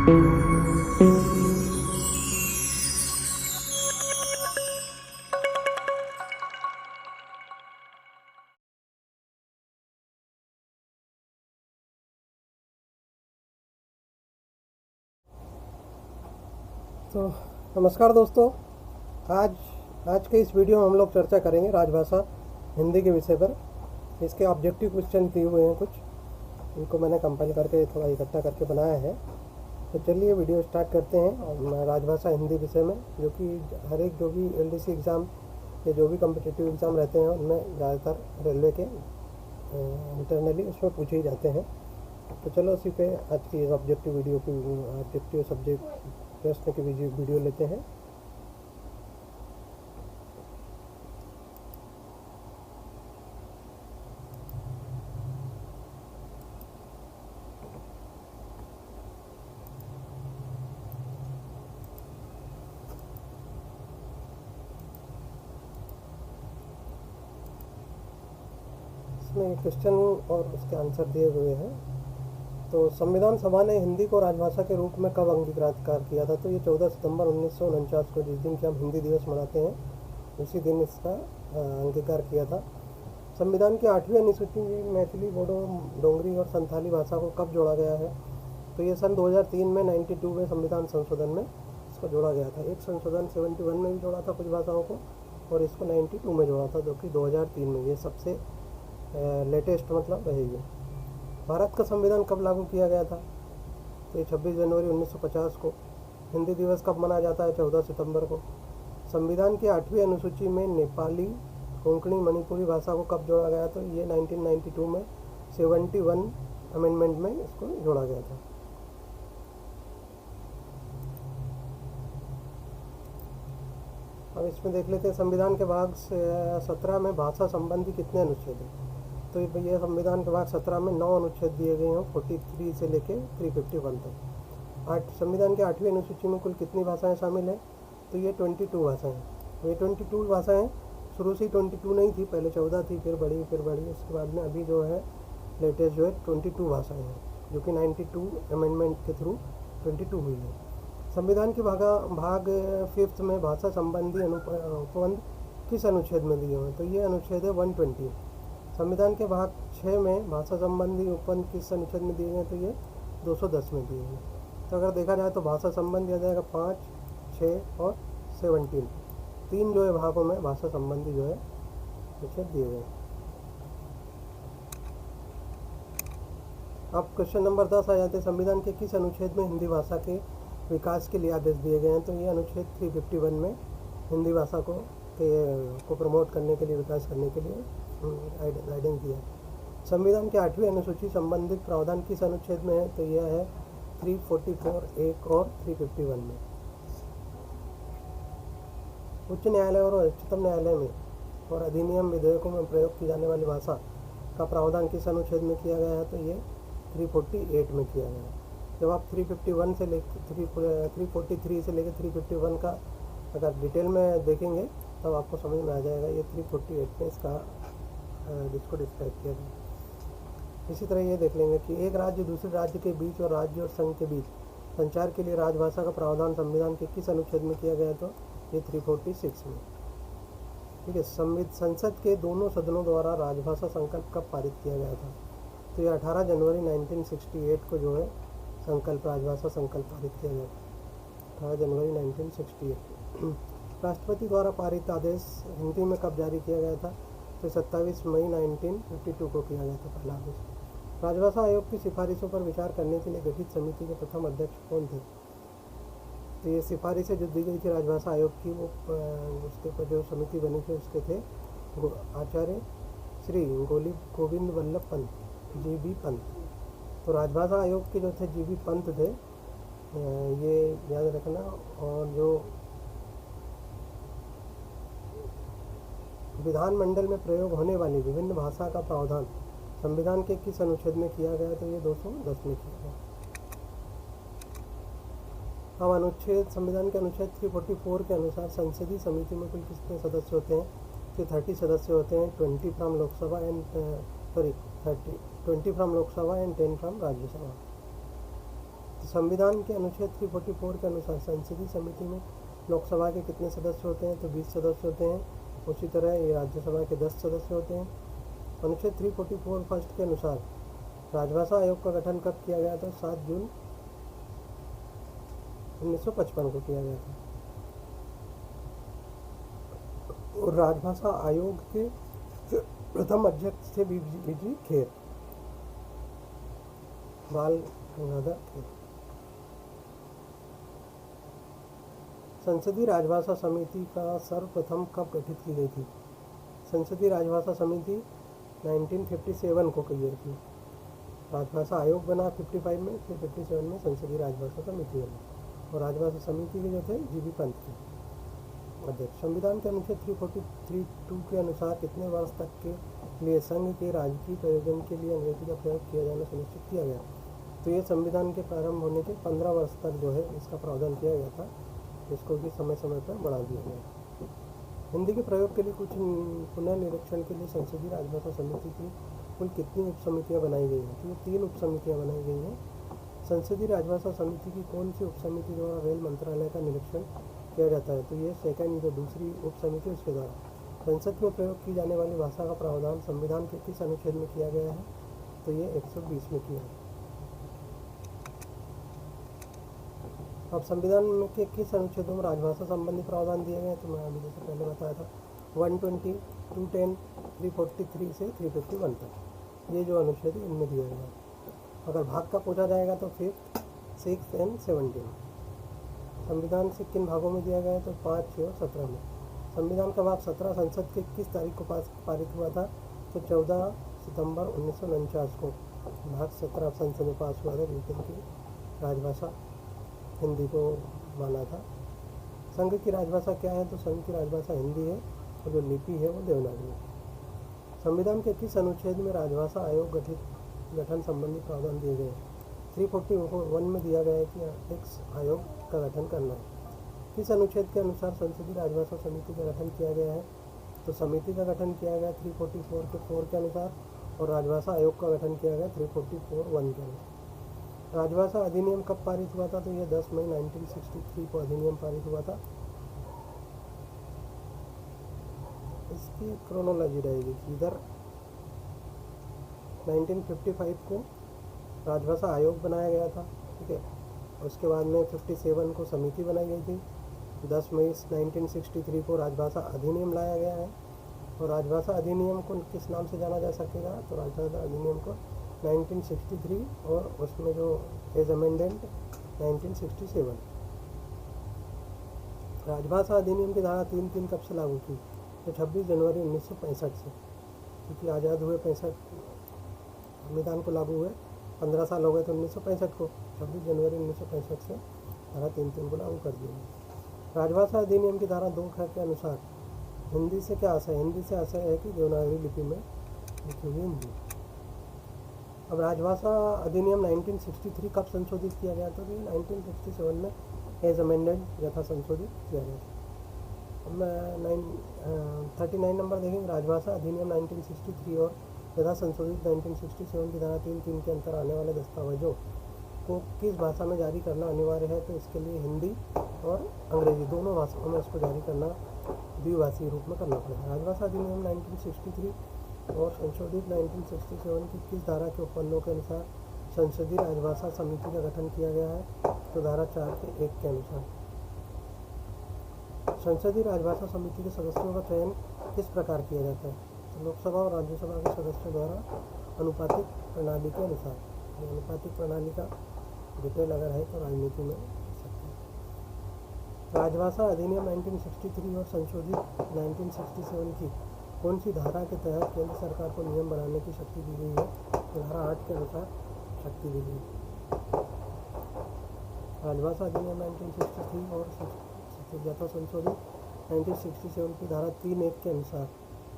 तो नमस्कार दोस्तों, आज के इस वीडियो में हम लोग चर्चा करेंगे राजभाषा हिंदी के विषय पर। इसके ऑब्जेक्टिव क्वेश्चन दिए हुए हैं कुछ, इनको मैंने कंपाइल करके थोड़ा इकट्ठा करके बनाया है। तो चलिए वीडियो स्टार्ट करते हैं और राजभाषा हिंदी विषय में, जो कि हर एक जो भी एलडीसी एग्ज़ाम या जो भी कम्पिटिटिव एग्ज़ाम रहते हैं उनमें ज़्यादातर रेलवे के इंटरनली उसमें पूछे ही जाते हैं। तो चलो उसी पे आज की ऑब्जेक्टिव सब्जेक्ट प्रश्न की वीडियो लेते हैं। इसमें क्वेश्चन और उसके आंसर दिए हुए हैं। तो संविधान सभा ने हिंदी को राजभाषा के रूप में कब अंगीकार किया था? तो ये 14 सितंबर 1949 को, जिस दिन कि हम हिंदी दिवस मनाते हैं, उसी दिन इसका अंगीकार किया था। संविधान की 8वीं अनुसूची में मैथिली, बोडो, डोंगरी और संथाली भाषा को कब जोड़ा गया है? तो ये सन 2003 में 92 में संविधान संशोधन में इसको जोड़ा गया था। एक संशोधन 71 में भी जोड़ा था कुछ भाषाओं को, और इसको 92 में जोड़ा था, जो कि 2003 में। ये सबसे लेटेस्ट मतलब है ये। भारत का संविधान कब लागू किया गया था? तो ये 26 जनवरी 1950 को। हिंदी दिवस कब मनाया जाता है? 14 सितंबर को। संविधान की 8वीं अनुसूची में नेपाली, कोंकणी, मणिपुरी भाषा को कब जोड़ा गया? तो ये 1992 में 71 अमेंडमेंट में इसको जोड़ा गया था। अब इसमें देख लेते हैं संविधान के भाग 17 में भाषा संबंधी कितने अनुच्छेद हैं? तो ये संविधान के भाग 17 में 9 अनुच्छेद दिए गए हैं, 43 से लेके 351 तक। संविधान की 8वीं अनुसूची में कुल कितनी भाषाएं शामिल हैं? तो ये 22 भाषाएं। ये 22 भाषाएं शुरू से ही 22 नहीं थी, पहले 14 थी, फिर बढ़ी, उसके बाद में अभी जो है लेटेस्ट जो है 22 भाषाएं हैं, जो कि 92 अमेंडमेंट के थ्रू 22 हुई है। संविधान के भाग 5 में भाषा संबंधी उपबंध किस अनुच्छेद में दिए हुए हैं? तो ये अनुच्छेद है 120। संविधान के भाग 6 में भाषा संबंधी उपबंध किस अनुच्छेद में दिए गए? तो ये 210 में दिए गए। तो अगर देखा जाए तो भाषा संबंधी आ जाएगा 5, 6 और 17। 3 जो है भागों में भाषा संबंधी जो है अनुच्छेद दिए गए। अब क्वेश्चन नंबर 10 आ जाते हैं, संविधान के किस अनुच्छेद में हिंदी भाषा के विकास के लिए आदेश दिए गए हैं? तो ये अनुच्छेद 351 में हिंदी भाषा को प्रमोट करने के लिए, विकास करने के लिए गाइडेंस दिया। संविधान की 8वीं अनुसूची संबंधित प्रावधान किस अनुच्छेद में है? तो यह है 344 एक और 351 में। उच्च न्यायालय और उच्चतम न्यायालय में और अधिनियम विधेयकों में प्रयोग की जाने वाली भाषा का प्रावधान किस अनुच्छेद में किया गया है? तो ये 348 में किया गया है। जब आप 351 से लेकर 343 से लेकर 351 का अगर डिटेल में देखेंगे तब आपको समझ में आ जाएगा। ये 348 में इसका जिसको डिस्क्राइब किया गया। इसी तरह ये देख लेंगे कि एक राज्य दूसरे राज्य के बीच और राज्य और संघ के बीच संचार के लिए राजभाषा का प्रावधान संविधान के किस अनुच्छेद में किया गया? तो ये 346 में। ठीक है। संसद के दोनों सदनों द्वारा राजभाषा संकल्प कब पारित किया गया था? तो ये 18 जनवरी 1968 को जो है संकल्प, राजभाषा संकल्प पारित किया गया था, 18 जनवरी 1968। राष्ट्रपति द्वारा पारित आदेश हिंदी में कब जारी किया गया था? तो 27 मई 1952 को किया गया था पहला आदेश। राजभाषा आयोग की सिफारिशों पर विचार करने के लिए गठित समिति के प्रथम अध्यक्ष कौन थे? तो ये सिफारिशें जो दी गई थी राजभाषा आयोग की, वो उसके ऊपर जो समिति बनी थी उसके थे आचार्य श्री गोविंद वल्लभ पंत, GB पंत। तो राजभाषा आयोग के जो थे GB पंत थे, ये याद रखना। और जो विधानमंडल में प्रयोग होने वाली विभिन्न भाषा का प्रावधान संविधान के किस अनुच्छेद में किया गया? तो ये 210 में किया गया। अब संविधान के अनुच्छेद 344 के अनुसार संसदीय समिति में कुल कितने सदस्य होते हैं? तो 30 सदस्य होते हैं। 20 from Lok Sabha and 10 from Rajya Sabha. तो संविधान के अनुच्छेद 344 के अनुसार संसदीय समिति में लोकसभा के कितने सदस्य होते हैं? तो 20 सदस्य होते हैं। उसी तरह ये राज्यसभा के 10 सदस्य होते हैं। अनुच्छेद 344 फर्स्ट के अनुसार राजभाषा आयोग का गठन कब किया गया था? 7 जून 1955 को किया गया था। और राजभाषा आयोग के प्रथम अध्यक्ष थे बीजी खेर, बाल गंगाधर खेर। संसदीय राजभाषा समिति का सर्वप्रथम कब गठित की गई थी? संसदीय राजभाषा समिति 1957 को क्लियर की। राजभाषा आयोग बना 55 में, फिर 57 में संसदीय राजभाषा समिति बनी। और राजभाषा समिति के जो थे जीबी पंत थे अध्यक्ष। संविधान के अनुच्छेद 343(2) के अनुसार कितने वर्ष तक के लिए संघ के राजकीय प्रयोजन के लिए अंग्रेजी का प्रयोग किया जाना सुनिश्चित किया गया? तो ये संविधान के प्रारंभ होने के 15 वर्ष तक जो है इसका प्रावधान किया गया था, इसको भी समय समय पर बढ़ा दिया गया। हिंदी के प्रयोग के लिए कुछ पुनर्निरीक्षण के लिए संसदीय राजभाषा समिति की कुल कितनी उप समितियाँ बनाई गई हैं? तो ये 3 उप समितियाँ बनाई गई हैं। संसदीय राजभाषा समिति की कौन सी उप समिति द्वारा रेल मंत्रालय का निरीक्षण किया जाता है? तो ये सेकंड जो दूसरी उप समिति उसके द्वारा। संसद में प्रयोग की जाने वाली भाषा का प्रावधान संविधान के किस अनुच्छेद में किया गया है? तो ये 120 में किया है। अब संविधान में के किस अनुच्छेदों में राजभाषा संबंधी प्रावधान दिए गए? तो मैं अभी जैसे पहले बताया था 120, 210, 343 से 351 तक ये जो अनुच्छेद है इनमें दिया गया है। अगर भाग का पूछा जाएगा तो 5th, 6th एंड 17। संविधान से किन भागों में दिया गया है? तो 5, 6 और 17 में। संविधान का भाग 17 संसद के किस तारीख को पारित हुआ था? तो 14 सितंबर 1949 को भाग 17 संसद में पास हुआ था, जिसमें की राजभाषा हिंदी को माना था। संघ की राजभाषा क्या है? तो संघ की राजभाषा हिंदी है और जो लिपि है वो देवनागरी है। संविधान के किस अनुच्छेद में राजभाषा आयोग गठन संबंधी प्रावधान दिए गए? 341 में दिया गया है कि एक आयोग का गठन करना है। किस अनुच्छेद के अनुसार संसदीय राजभाषा समिति का गठन किया गया है? तो समिति का गठन किया गया 344 के 4 के अनुसार और राजभाषा आयोग का गठन किया गया 344(1) के अनुसार। राजभाषा अधिनियम कब पारित हुआ था? तो यह 10 मई 1963 को अधिनियम पारित हुआ था। इसकी क्रोनोलॉजी रहेगी कि इधर 1955 को राजभाषा आयोग बनाया गया था, ठीक है। उसके बाद में 57 को समिति बनाई गई थी। 10 मई 1963 को राजभाषा अधिनियम लाया गया है। और राजभाषा अधिनियम को किस नाम से जाना जा सकेगा? तो राजभाषा अधिनियम को 1963 और उसमें जो एज अमेंडेंट 1967। राजभाषा अधिनियम की धारा 3(3) कब से लागू की? तो 26 जनवरी 1965 से, क्योंकि आज़ाद हुए 65 संविधान को लागू हुए 15 साल हो गए तो 1965 को 26 जनवरी 1965 से धारा 3(3) को लागू कर दिया। राजभाषा अधिनियम की धारा 2 के अनुसार हिंदी से क्या आशय? हिंदी से आशय है कि देवनागरी लिपि में लिखी हुई हिंदी। अब राजभाषा अधिनियम 1963 कब संशोधित किया गया? तो 1967 में एज अमेंडेड यथा संशोधित किया गया। अब मैं 39 नंबर देखेंगे। राजभाषा अधिनियम 1963 और यथा संशोधित 1967 की धारा 3(3) के अंतर आने वाले दस्तावेजों को किस भाषा में जारी करना अनिवार्य है? तो इसके लिए हिंदी और अंग्रेजी दोनों भाषाओं में इसको जारी करना द्विभाषीय रूप में करना पड़ेगा। राजभाषा अधिनियम 1963 और संशोधित 1967 की किस धारा के उपबंधों के अनुसार संसदीय राजभाषा समिति का गठन किया गया है? तो धारा 4 के 1 के अनुसार। संसदीय राजभाषा समिति के सदस्यों का चयन किस प्रकार किया जाता है? तो लोकसभा और राज्यसभा के सदस्यों द्वारा अनुपातिक प्रणाली के अनुसार। अनुपातिक प्रणाली का डिटेल अगर है तो राजनीति में सकते हैं। राजभाषा अधिनियम 1963 और संशोधित 1967 की कौन सी धारा के तहत केंद्र सरकार को नियम बनाने की शक्ति दी गई है? तो धारा 8 के अनुसार शक्ति दी गई। राजभाषा अधिनियम 1963 और यथा संशोधित 1967 की धारा 3(1) के अनुसार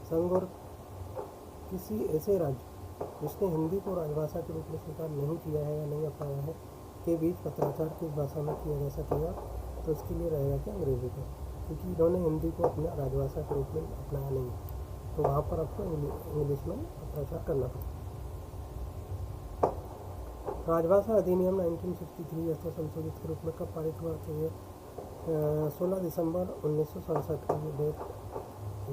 संघ और किसी ऐसे राज्य जिसने हिंदी को राजभाषा के रूप में स्वीकार नहीं किया है या नहीं अपनाया है के बीच पत्राचार किस भाषा में किया जा सकेगा? तो इसके लिए रहेगा कि अंग्रेजी का, क्योंकि इन्होंने हिंदी को अपना राजभाषा के रूप में अपनाया नहीं, तो वहाँ पर आपको इंग्लिश में पत्राचार करना पड़ेगा। राजभाषा अधिनियम 1963 यथो संशोधित के रूप में कब पारित हुआ? तो ये 16 दिसंबर 1967 को, ये डेट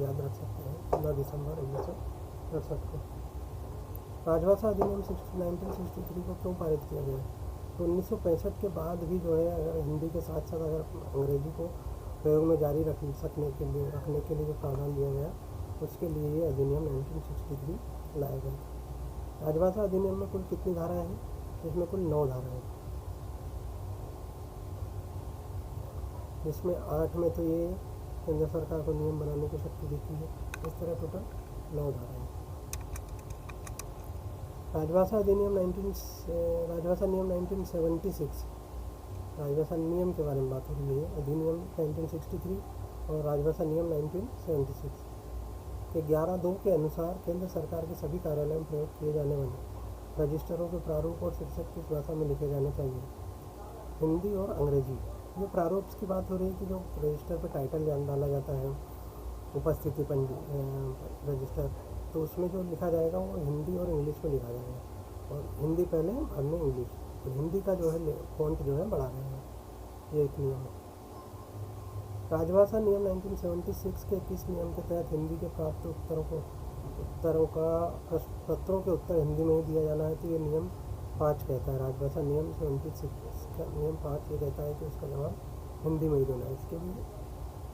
याद रख सकते हैं, 16 दिसंबर 1967 को। राजभाषा अधिनियम 1963 को क्यों पारित किया गया? तो 1965 के बाद भी जो है, अगर हिंदी के साथ साथ अगर अंग्रेजी को प्रयोग में जारी रखने के लिए जो प्रावधान दिया गया, उसके लिए ये अधिनियम 1963 लाया गया था। राजभाषा अधिनियम में कुल कितनी धाराएं हैं? इसमें कुल 9 धाराएं हैं, जिसमें 8 में तो ये केंद्र सरकार को नियम बनाने की शक्ति देती है। इस तरह टोटल 9 धाराएं। राजभाषा नियम 1976, राजभाषा नियम के बारे में बात हो रही है। अधिनियम 1963 और राजभाषा नियम 1976 के 11(2) के अनुसार केंद्र सरकार के सभी कार्यालयों में प्रयोग किए जाने वाले रजिस्टरों के प्रारूप और शीर्षक किस भाषा में लिखे जाने चाहिए? हिंदी और अंग्रेजी। ये प्रारूप की बात हो रही है कि जो रजिस्टर पर टाइटल डाला जाता है, उपस्थिति रजिस्टर, तो उसमें जो लिखा जाएगा वो हिंदी और इंग्लिश में लिखा जाएगा, और हिंदी पहले बाद में इंग्लिश। तो हिंदी का जो है फॉन्ट जो है बढ़ा रहेगा, ये एक नियम है। राजभाषा नियम 1976 के किस नियम के तहत हिंदी के प्राप्त पत्रों के उत्तर हिंदी में ही दिया जाना है? तो ये नियम 5 कहता है। राजभाषा नियम 76 का नियम 5 ये कहता है कि उसका जवाब हिंदी में ही देना है। इसके भी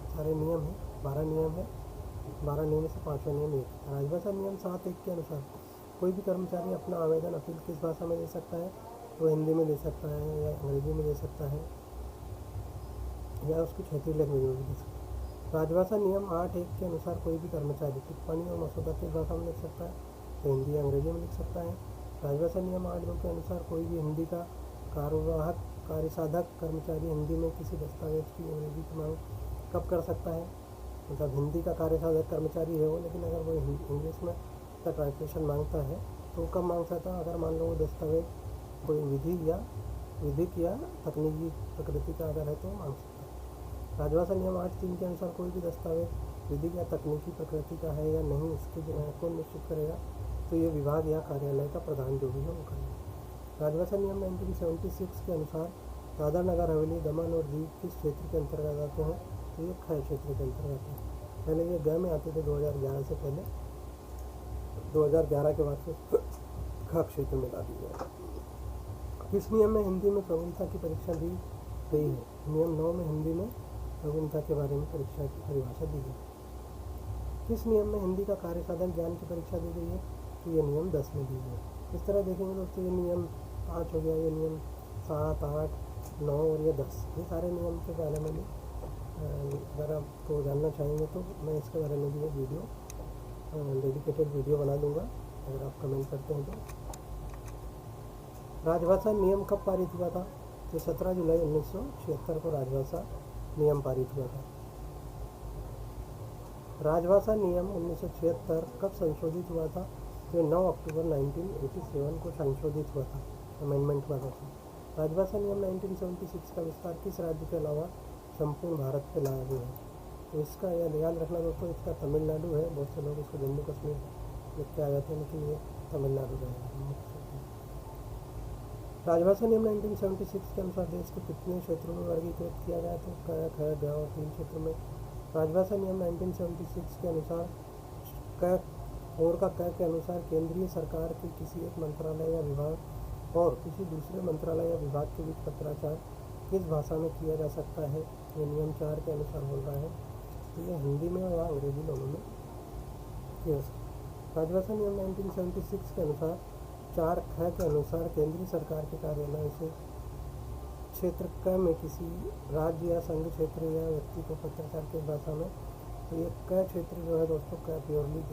सारे नियम हैं, 12 नियम है, 12 नियम में से 5वां नियम ये। राजभाषा नियम 7(1) के अनुसार कोई भी कर्मचारी अपना आवेदन अपील किस भाषा में दे सकता है? तो हिंदी में दे सकता है, या अंग्रेजी में दे सकता है, या उसकी क्षेत्रीय लैंग्वेज में भी दे सकता है। राजभाषा नियम 8(1) के अनुसार कोई भी कर्मचारी टिप्पणी और मसौदा किस भाषा में लिख सकता है? तो हिंदी या अंग्रेजी में लिख सकता है। राजभाषा नियम 8(2) के अनुसार कोई भी हिंदी का कार्यवाहक कार्यसाधक कर्मचारी हिंदी में किसी दस्तावेज की अंग्रेजी की मांग कब कर सकता है? मतलब हिंदी का कार्यसाधक कर्मचारी है वो, लेकिन अगर वो इंग्लिश में का ट्रांसलेशन मांगता है तो कब मांग सकता है? अगर मान लो वो दस्तावेज कोई विधिक या तकनीकी प्रकृति का अगर है तो मांग सकता है। राजभाषा नियम 8(3) के अनुसार कोई भी दस्तावेज विधिक या तकनीकी प्रकृति का है या नहीं, इसके कौन निश्चित करेगा? तो ये विभाग या कार्यालय का प्रधान जो भी है वो करेगा। राजभाषा नियम 1976 के अनुसार दादर नगर हवेली, दमन और दीव किस क्षेत्र के अंतर्गत आते हैं? तो ये ख क्षेत्र के अंतर्गत है। पहले ये ग में आते थे 2011 से पहले, 2011 के बाद से ख क्षेत्र में ला दी गया। किस नियम में हिंदी में प्रवीणता की परीक्षा दी गई है? नियम 9 में हिंदी में प्रवीणता के बारे में परीक्षा की परिभाषा दी गई। किस नियम में हिंदी का कार्यसाधन ज्ञान की परीक्षा दी गई है? तो ये नियम 10 में दी गई है। इस तरह देखेंगे दोस्तों, ये नियम 5 हो गया, ये नियम 7, 8, 9 और ये 10, ये सारे नियम के बारे में भी अगर आपको जानना चाहेंगे तो मैं इसके बारे में भी एक वीडियो डेडिकेटेड वीडियो बना दूंगा, अगर आप कमेंट करते हैं तो। राजभाषा नियम कब पारित हुआ था? तो 17 जुलाई 1976 को राजभाषा नियम पारित हुआ था। राजभाषा नियम 1976 कब संशोधित हुआ था? तो 9 अक्टूबर 1987 को संशोधित हुआ था, अमेंडमेंट हुआ था। राजभाषा नियम 1976 का विस्तार किस राज्य के अलावा संपूर्ण भारत पे लागू है? तो इसका याद रखना दोस्तों, इसका तमिलनाडु है। बहुत से लोग इसको जम्मू कश्मीर लिख के आ जाते हैं, लेकिन ये तमिलनाडु रहेगा। राजभाषा नियम 1976 के अनुसार देश को कितने क्षेत्रों में वर्गीकृत किया गया? तो क, ख, ग और 3 क्षेत्रों में। राजभाषा नियम 1976 के अनुसार क और का क के अनुसार केंद्रीय सरकार के किसी एक मंत्रालय या विभाग और किसी दूसरे मंत्रालय या विभाग के बीच पत्राचार किस भाषा में किया जा सकता है? ये नियम 4 के अनुसार हो रहा है, तो ये हिंदी में या अंग्रेजी दोनों में किया जा सकता है। राजभाषा नियम 1976 के अनुसार 4(ख) के अनुसार केंद्रीय सरकार के कार्यालय से क्षेत्र क में किसी राज्य या संघ क्षेत्र या व्यक्ति को पत्राचार किस भाषा में? तो ये क क्षेत्र जो है दोस्तों, क प्योरली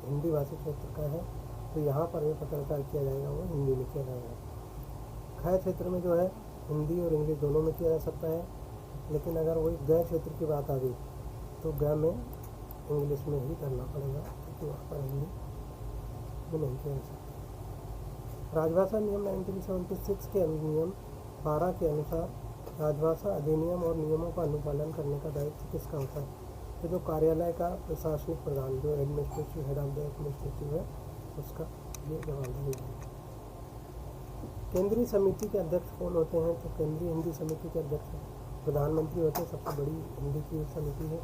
हिंदी भाषी क्षेत्र का है, तो यहाँ पर जो पत्राचार किया जाएगा वो हिंदी में किया जाएगा। ख क्षेत्र में जो है हिंदी और इंग्लिश दोनों में किया जा सकता है, लेकिन अगर वही ग क्षेत्र की बात आ गई तो ग में इंग्लिश में ही करना पड़ेगा, क्योंकि वहाँ पर हिंदी में नहीं किया जा सकता। राजभाषा नियम 1976 के नियम 12 के अनुसार राजभाषा अधिनियम और नियमों का अनुपालन करने का दायित्व किसका होता है? तो जो कार्यालय का प्रशासनिक प्रधान, जो administrative head of the administrative है, उसका ये जवाबदारी है। केंद्रीय समिति के अध्यक्ष कौन होते हैं? तो केंद्रीय हिंदी समिति के अध्यक्ष प्रधानमंत्री होते हैं, सबसे बड़ी हिंदी की समिति है।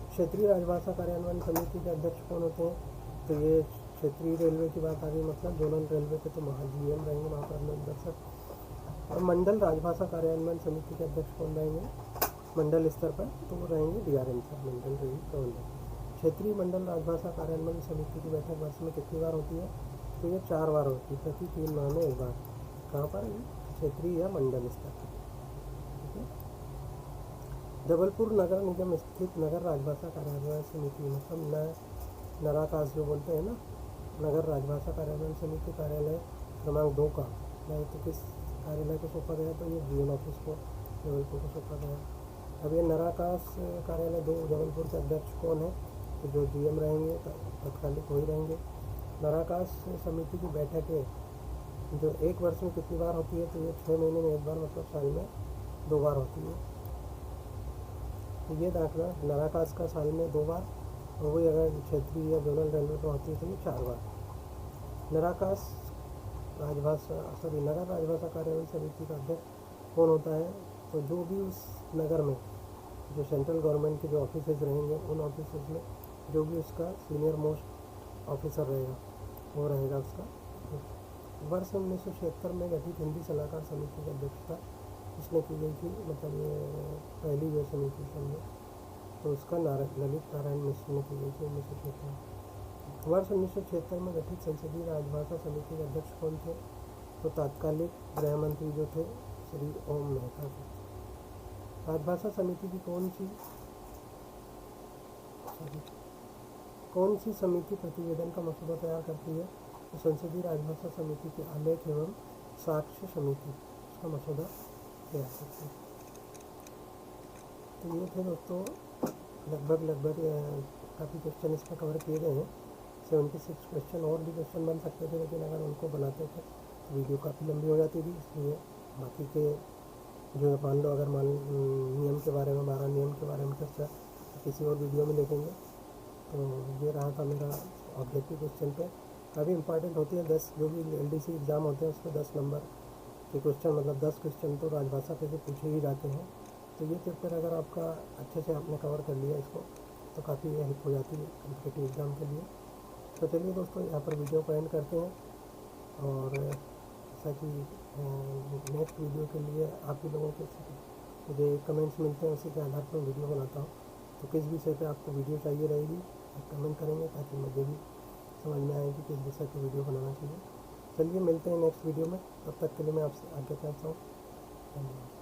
क्षेत्रीय राजभाषा कार्यान्वयन समिति के अध्यक्ष कौन होते हैं? तो ये क्षेत्रीय रेलवे की बात आ गई, मतलब जोनल रेलवे के तो GM रहेंगे, महाप्रबंधक दर्शक। और मंडल राजभाषा कार्यान्वयन समिति के अध्यक्ष कौन रहेंगे मंडल स्तर पर? तो वो रहेंगे DRM सर, मंडल रेल प्रबंधक। क्षेत्रीय मंडल राजभाषा कार्यान्वयन समिति की बैठक वर्ष में कितनी बार होती है? तो ये 4 बार होती है, प्रति 3 माह में 1 बार। कहाँ पर? क्षेत्रीय या मंडल स्तर पर। ठीक है। जबलपुर नगर निगम स्थित नगर राजभाषा कार्यान्वयन समिति, मतलब नराकास जो बोलते हैं ना, नगर राजभाषा कार्यान्वयन समिति कार्यालय क्रमांक 2 का दायित्व किस कार्यालय को सौंपा गया? तो ये GM ऑफिस को जबलपुर को सौंपा गया। अब ये नराकास कार्यालय 2 जबलपुर के अध्यक्ष कौन है? तो जो GM रहेंगे तत्कालिक हो ही रहेंगे। नराकास समिति की बैठकें जो 1 वर्ष में कितनी बार होती है? तो ये 6 महीने में 1 बार, मतलब साल में 2 बार होती है। तो ये दाखला नराकास का साल में 2 बार, और वही अगर क्षेत्रीय या जोनल रेलवे में होती है तो ये 4 बार। नराकास नगर राजभाषा कार्यान्वयन समिति का अध्यक्ष कौन होता है? तो जो भी उस नगर में जो सेंट्रल गवर्नमेंट के जो ऑफिसेज रहेंगे, उन ऑफिसेज में जो भी उसका सीनियर मोस्ट ऑफिसर रहेगा वो रहेगा उसका। वर्ष 1976 में गठित हिंदी सलाहकार समिति की अध्यक्षता इसने की गई थी, मतलब ये पहली जो समिति समझो, तो उसका ललित नारायण मिश्र ने की गई थी 1976 में। वर्ष 1976 में गठित संसदीय राजभाषा समिति के अध्यक्ष कौन थे? तो तात्कालिक गृह मंत्री जो थे श्री ओम मेहता थे। राजभाषा समिति की कौन सी समिति प्रतिवेदन का मसौदा तैयार करती है? तो संसदीय राजभाषा समिति की आलेख एवं साक्ष्य समिति उसका मसौदा तैयार करती है। तो ये थे दोस्तों लगभग काफ़ी क्वेश्चन इसमें कवर किए गए हैं। 76 क्वेश्चन, और भी क्वेश्चन बन सकते थे, लेकिन अगर उनको बनाते थे तो वीडियो काफ़ी लंबी हो जाती थी, इसलिए बाकी के जो मान लो अगर नियम के बारे में 12 नियम के बारे में चर्चा किसी और वीडियो में देखेंगे। तो ये रहा था मेरा ऑब्जेक्टिव क्वेश्चन पे, काफ़ी इंपॉर्टेंट होती है। 10 जो भी LDC एग्ज़ाम होते हैं उसमें 10 नंबर के क्वेश्चन, मतलब 10 क्वेश्चन तो राजभाषा पे से पूछे ही जाते हैं। तो ये चैप्टर अगर आपका अच्छे से आपने कवर कर लिया इसको, तो काफ़ी हेल्प हो जाती है कॉम्पिटिटिव एग्ज़ाम के लिए। तो चलिए दोस्तों, यहाँ पर वीडियो को एंड करते हैं, और जैसा कि नेक्स्ट वीडियो के लिए आप ही लोगों के मुझे कमेंट्स मिलते हैं, उसी के आधार पर वीडियो बनाता हूँ। तो किस विषय पे आपको वीडियो चाहिए रहेगी आप कमेंट करेंगे, ताकि मुझे भी समझ में आए कि किस विषय पर वीडियो बनाना चाहिए। चलिए मिलते हैं नेक्स्ट वीडियो में, तब तक के लिए मैं आपसे आज्ञा चाहता हूँ। धन्यवाद।